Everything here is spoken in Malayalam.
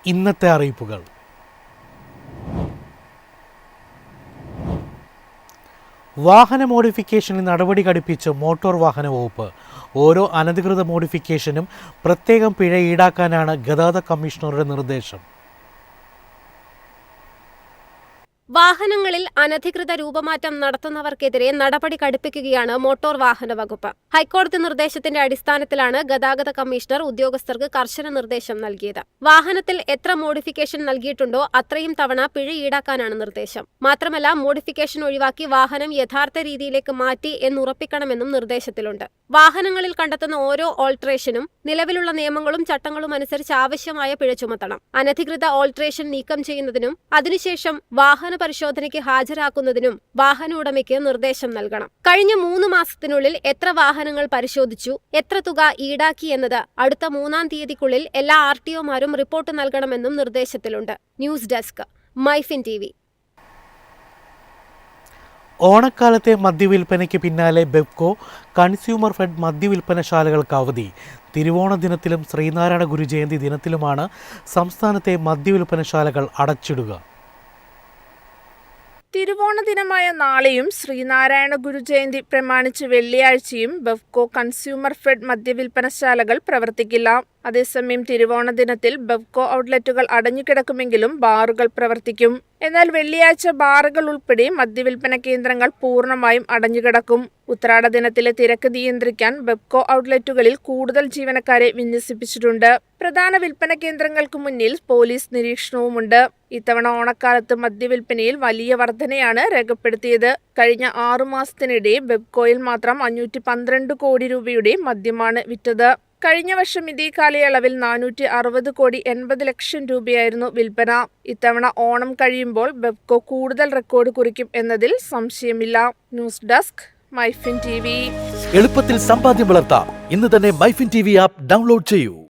ഇന്നത്തെ അറിയിപ്പുകൾ. വാഹന മോഡിഫിക്കേഷനിൽ നടപടി ഘടിപ്പിച്ച് മോട്ടോർ വാഹന വകുപ്പ്. ഓരോ അനധികൃത മോഡിഫിക്കേഷനും പ്രത്യേകം പിഴ ഈടാക്കാനാണ് ഗതാഗത കമ്മീഷണറുടെ നിർദ്ദേശം. വാഹനങ്ങളിൽ അനധികൃത രൂപമാറ്റം നടത്തുന്നവർക്കെതിരെ നടപടി കടുപ്പിക്കുകയാണ് മോട്ടോർ വാഹന വകുപ്പ്. ഹൈക്കോടതി നിർദ്ദേശത്തിന്റെ അടിസ്ഥാനത്തിലാണ് ഗതാഗത കമ്മീഷണർ ഉദ്യോഗസ്ഥർക്ക് കർശന നിർദ്ദേശം നൽകിയത്. വാഹനത്തിൽ എത്ര മോഡിഫിക്കേഷൻ നൽകിയിട്ടുണ്ടോ അത്രയും തവണ പിഴ ഈടാക്കാനാണ് നിർദ്ദേശം. മാത്രമല്ല, മോഡിഫിക്കേഷൻ ഒഴിവാക്കി വാഹനം യഥാർത്ഥ രീതിയിലേക്ക് മാറ്റി എന്നുറപ്പിക്കണമെന്നും നിർദ്ദേശത്തിലുണ്ട്. വാഹനങ്ങളിൽ കണ്ടെത്തുന്ന ഓരോ ഓൾട്ടറേഷനും നിലവിലുള്ള നിയമങ്ങളും ചട്ടങ്ങളും അനുസരിച്ച് ആവശ്യമായ പിഴ ചുമത്തണം. അനധികൃത ഓൾട്ടറേഷൻ നീക്കം ചെയ്യുന്നതിനും അതിനുശേഷം വാഹന പരിശോധനയ്ക്ക് ഹാജരാക്കുന്നതിനും വാഹന ഉടമയ്ക്ക് നിർദ്ദേശം നൽകണം. കഴിഞ്ഞ 3 മാസത്തിനുള്ളിൽ എത്ര വാഹനങ്ങൾ പരിശോധിച്ചു, എത്ര തുക ഈടാക്കി എന്നത് അടുത്ത 3-ാം തീയതിക്കുള്ളിൽ എല്ലാ RTOമാരും റിപ്പോർട്ട് നൽകണമെന്നും നിർദ്ദേശത്തിലുണ്ട്. News desk, Myfin TV. ഓണക്കാലത്തെ മദ്യവിൽപ്പനയ്ക്ക് പിന്നാലെ ബെവ്കോ, കൺസ്യൂമർ ഫെഡ് മദ്യവിൽപ്പനശാലകൾക്ക് അവധി. തിരുവോണ ദിനത്തിലും ശ്രീനാരായണ ഗുരുജയന്തി ദിനത്തിലുമാണ് സംസ്ഥാനത്തെ മദ്യവിൽപ്പനശാലകൾ അടച്ചിടുക. തിരുവോണ ദിനമായ നാളെയും ശ്രീനാരായണ ഗുരുജയന്തി പ്രമാണിച്ച് വെള്ളിയാഴ്ചയും ബെവ്കോ, കൺസ്യൂമർ ഫെഡ് മദ്യവിൽപ്പനശാലകൾ പ്രവർത്തിക്കില്ല. അതേസമയം തിരുവോണ ദിനത്തിൽ ബെവ്കോ ഔട്ട്ലെറ്റുകൾ അടഞ്ഞുകിടക്കുമെങ്കിലും ബാറുകൾ പ്രവർത്തിക്കും. എന്നാൽ വെള്ളിയാഴ്ച ബാറുകൾ ഉൾപ്പെടെ മദ്യവിൽപ്പന കേന്ദ്രങ്ങൾ പൂർണ്ണമായും അടഞ്ഞുകിടക്കും. ഉത്രാട ദിനത്തിലെ തിരക്ക് നിയന്ത്രിക്കാൻ ബെവ്കോ ഔട്ട്ലെറ്റുകളിൽ കൂടുതൽ ജീവനക്കാരെ വിന്യസിപ്പിച്ചിട്ടുണ്ട്. പ്രധാന വിൽപ്പന കേന്ദ്രങ്ങൾക്ക് മുന്നിൽ പോലീസ് നിരീക്ഷണവുമുണ്ട്. ഇത്തവണ ഓണക്കാലത്ത് മദ്യവിൽപ്പനയിൽ വലിയ വർധനയാണ് രേഖപ്പെടുത്തിയത്. കഴിഞ്ഞ 6 മാസത്തിനിടെ ബെവ്കോയിൽ മാത്രം 512 കോടി രൂപയുടെ മദ്യമാണ് വിറ്റത്. കഴിഞ്ഞ വർഷം ഇതേ കാലയളവിൽ 460 കോടി 80 ലക്ഷം രൂപയായിരുന്നു വിൽപ്പന. ഇത്തവണ ഓണം കഴിയുമ്പോൾ ബെവ്കോ കൂടുതൽ റെക്കോർഡ് കുറിക്കും എന്നതിൽ സംശയമില്ല. News desk, Myfin TV. എളുപ്പത്തിൽ സമ്പാദ്യം വളർത്താം. ഇന്ന് തന്നെ മൈഫിൻ TV ആപ്പ് ഡൗൺലോഡ് ചെയ്യൂ.